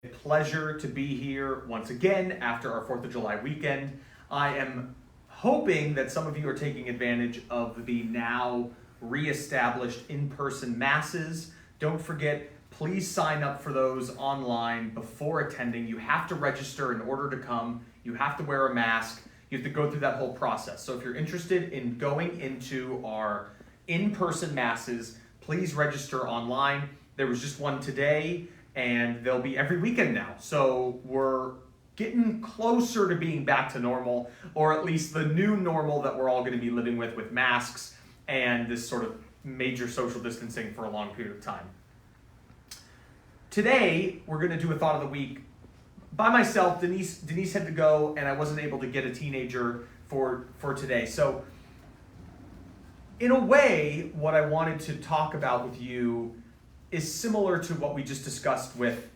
A pleasure to be here once again after our 4th of July weekend. I am hoping that some of you are taking advantage of the now reestablished in-person masses. Don't forget, please sign up for those online before attending. You have to register in order to come. You have to wear a mask. You have to go through that whole process. So if you're interested in going into our in-person masses, please register online. There was just one today, and they'll be every weekend now. So we're getting closer to being back to normal, or at least the new normal that we're all going to be living with masks and this sort of major social distancing for a long period of time. Today, we're going to do a thought of the week by myself. Denise had to go, and I wasn't able to get a teenager for today. So in a way, what I wanted to talk about with you is similar to what we just discussed with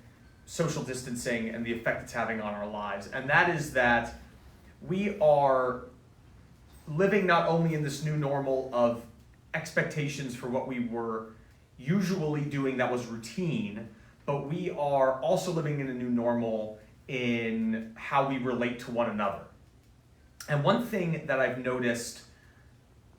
social distancing and the effect it's having on our lives. And that is that we are living not only in this new normal of expectations for what we were usually doing that was routine, but we are also living in a new normal in how we relate to one another. And one thing that I've noticed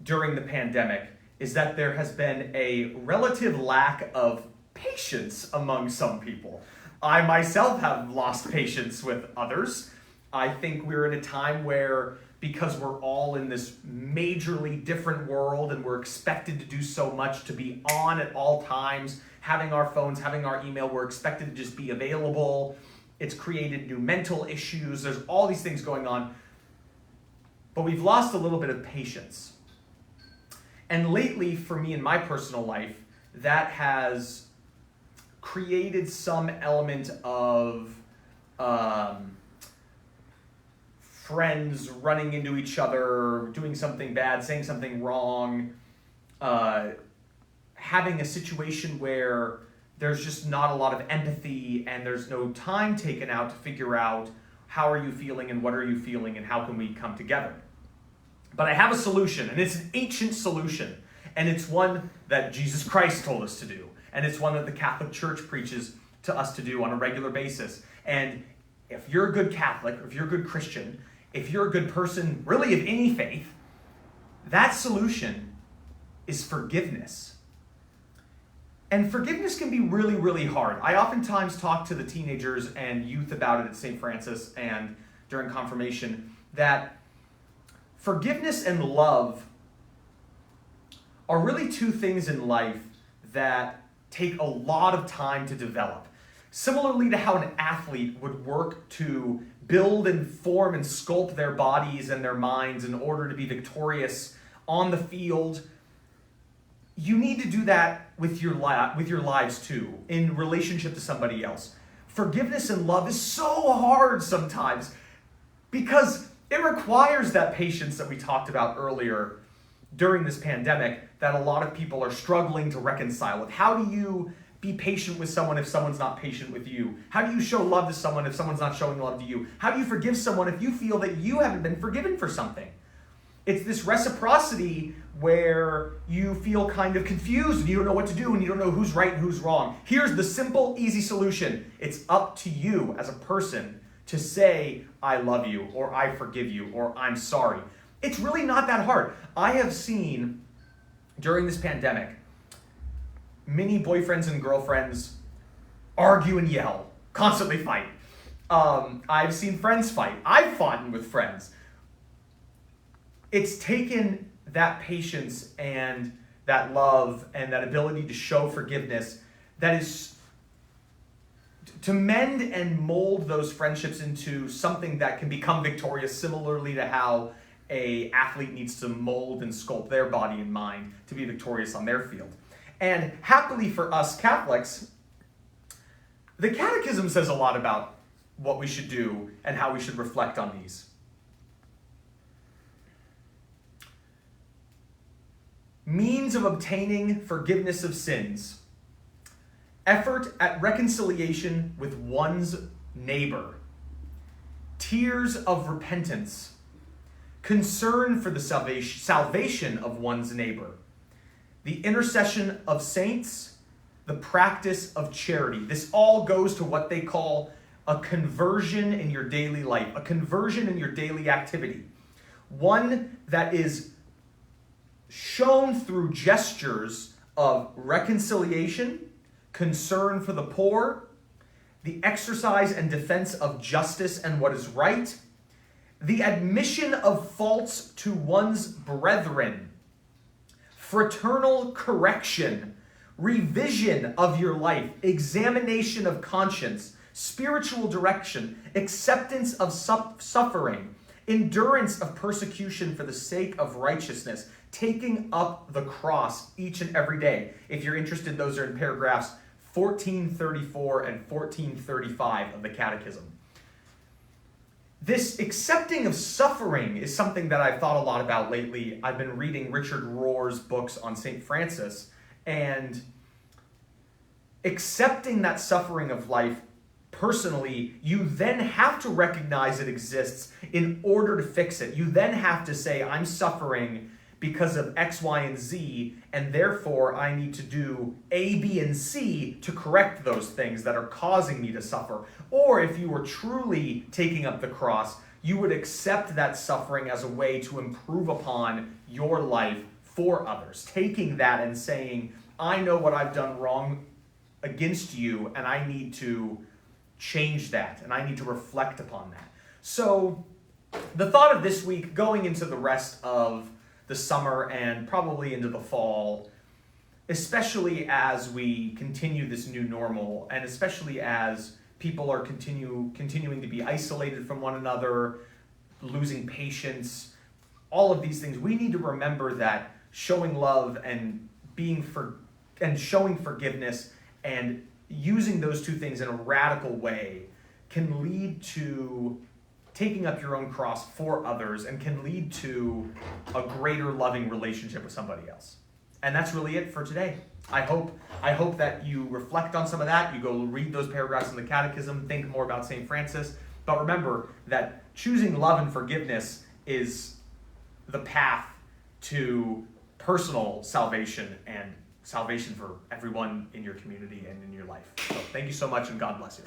during the pandemic is that there has been a relative lack of patience among some people. I myself have lost patience with others. I think we're in a time where, because we're all in this majorly different world and we're expected to do so much, to be on at all times, having our phones, having our email, we're expected to just be available. It's created new mental issues. There's all these things going on. But we've lost a little bit of patience. And lately, for me in my personal life, that has created some element of friends running into each other, doing something bad, saying something wrong, having a situation where there's just not a lot of empathy and there's no time taken out to figure out how are you feeling and what are you feeling and how can we come together. But I have a solution, and it's an ancient solution, and it's one that Jesus Christ told us to do, and it's one that the Catholic Church preaches to us to do on a regular basis. And if you're a good Catholic, or if you're a good Christian, if you're a good person, really of any faith, that solution is forgiveness. And forgiveness can be really, really hard. I oftentimes talk to the teenagers and youth about it at St. Francis and during confirmation, that forgiveness and love are really two things in life that take a lot of time to develop. Similarly to how an athlete would work to build and form and sculpt their bodies and their minds in order to be victorious on the field, you need to do that with your lives too, in relationship to somebody else. Forgiveness and love is so hard sometimes because it requires that patience that we talked about earlier during this pandemic that a lot of people are struggling to reconcile with. How do you be patient with someone if someone's not patient with you? How do you show love to someone if someone's not showing love to you? How do you forgive someone if you feel that you haven't been forgiven for something? It's this reciprocity where you feel kind of confused and you don't know what to do and you don't know who's right and who's wrong. Here's the simple, easy solution. It's up to you as a person to say, I love you, or I forgive you, or I'm sorry. It's really not that hard. I have seen, during this pandemic, many boyfriends and girlfriends argue and yell, constantly fight. I've seen friends fight. I've fought with friends. It's taken that patience and that love and that ability to show forgiveness that is to mend and mold those friendships into something that can become victorious, similarly to how an athlete needs to mold and sculpt their body and mind to be victorious on their field. And happily for us Catholics, the Catechism says a lot about what we should do and how we should reflect on these. Means of obtaining forgiveness of sins. Effort at reconciliation with one's neighbor. Tears of repentance. Concern for the salvation of one's neighbor. The intercession of saints. the practice of charity. This all goes to what they call a conversion in your daily life, a conversion in your daily activity. One that is shown through gestures of reconciliation, concern for the poor, the exercise and defense of justice and what is right, the admission of faults to one's brethren, fraternal correction, revision of your life, examination of conscience, spiritual direction, acceptance of suffering, endurance of persecution for the sake of righteousness, taking up the cross each and every day. If you're interested, those are in paragraphs 1434 and 1435 of the Catechism. This accepting of suffering is something that I've thought a lot about lately. I've been reading Richard Rohr's books on St. Francis, and accepting that suffering of life personally, you then have to recognize it exists in order to fix it. You then have to say, I'm suffering because of X, Y, and Z, and therefore I need to do A, B, and C to correct those things that are causing me to suffer. Or if you were truly taking up the cross, you would accept that suffering as a way to improve upon your life for others. Taking that and saying, I know what I've done wrong against you, and I need to change that, and I need to reflect upon that. So the thought of this week, going into the rest of the summer and probably into the fall, especially as we continue this new normal, and especially as people are continuing to be isolated from one another, losing patience, all of these things, we need to remember that showing love and showing forgiveness and using those two things in a radical way can lead to taking up your own cross for others and can lead to a greater loving relationship with somebody else. And that's really it for today. I hope that you reflect on some of that. You go read those paragraphs in the Catechism, think more about St. Francis. But remember that choosing love and forgiveness is the path to personal salvation and salvation for everyone in your community and in your life. So thank you so much, and God bless you.